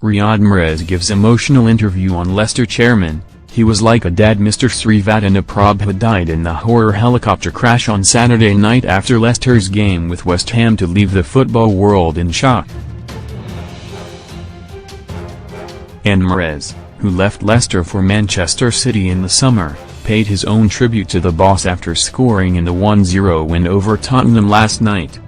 Riyad Mahrez gives emotional interview on Leicester chairman. He was like a dad. Mr. Srivaddhanaprabha died in the horror helicopter crash on Saturday night after Leicester's game with West Ham to leave the football world in shock. And Mahrez, who left Leicester for Manchester City in the summer, paid his own tribute to the boss after scoring in the 1-0 win over Tottenham last night.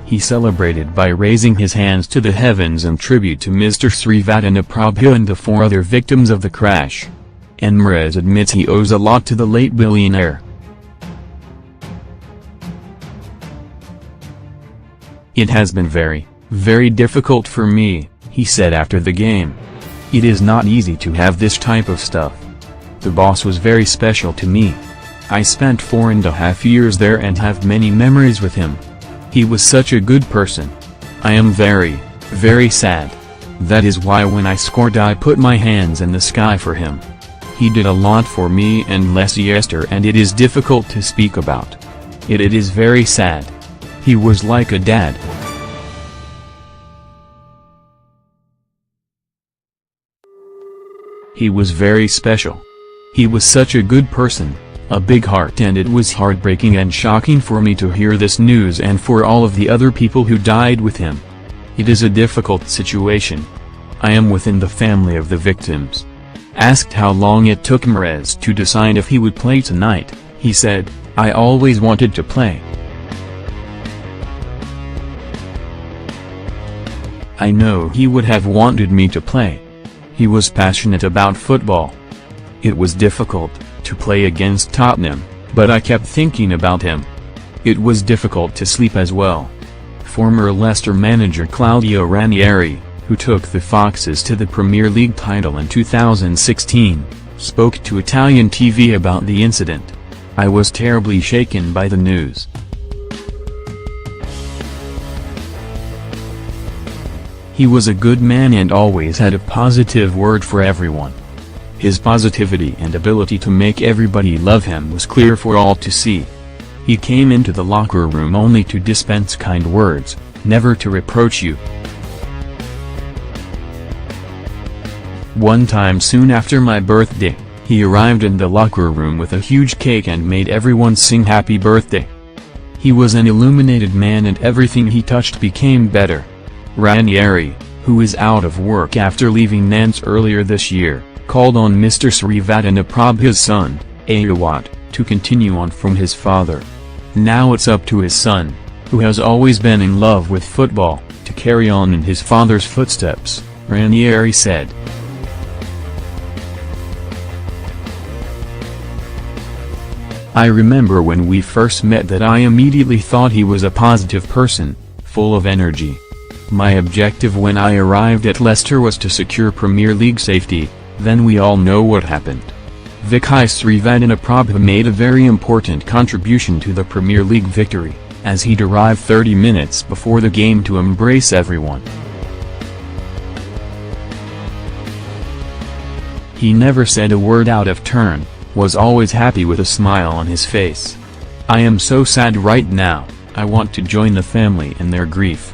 He celebrated by raising his hands to the heavens in tribute to Mr. Srivaddhanaprabha and the 4 other victims of the crash. And Mahrez admits he owes a lot to the late billionaire. "It has been very, very difficult for me," he said after the game. "It is not easy to have this type of stuff. The boss was very special to me. I spent 4.5 years there and have many memories with him. He was such a good person. I am very, very sad. That is why when I scored I put my hands in the sky for him. He did a lot for me and Leicester, and it is difficult to speak about. It is very sad. He was like a dad." He was very special. He was such a good person, a big heart, and it was heartbreaking and shocking for me to hear this news and for all of the other people who died with him. It is a difficult situation. I am within the family of the victims. Asked how long it took Mahrez to decide if he would play tonight, he said, "I always wanted to play. I know he would have wanted me to play. He was passionate about football. It was difficult to play against Tottenham, but I kept thinking about him. It was difficult to sleep as well." Former Leicester manager Claudio Ranieri, who took the Foxes to the Premier League title in 2016, spoke to Italian TV about the incident. "I was terribly shaken by the news. He was a good man and always had a positive word for everyone. His positivity and ability to make everybody love him was clear for all to see. He came into the locker room only to dispense kind words, never to reproach you. One time soon after my birthday, he arrived in the locker room with a huge cake and made everyone sing happy birthday. He was an illuminated man and everything he touched became better." Ranieri, who is out of work after leaving Nantes earlier this year, called on Mr. Srivaddhanaprabha's son, Riyad, to continue on from his father. "Now it's up to his son, who has always been in love with football, to carry on in his father's footsteps," Ranieri said. "I remember when we first met that I immediately thought he was a positive person, full of energy. My objective when I arrived at Leicester was to secure Premier League safety, then we all know what happened." Vichai Srivaddhanaprabha made a very important contribution to the Premier League victory, as he arrived 30 minutes before the game to embrace everyone. He never said a word out of turn, was always happy with a smile on his face. "I am so sad right now, I want to join the family in their grief."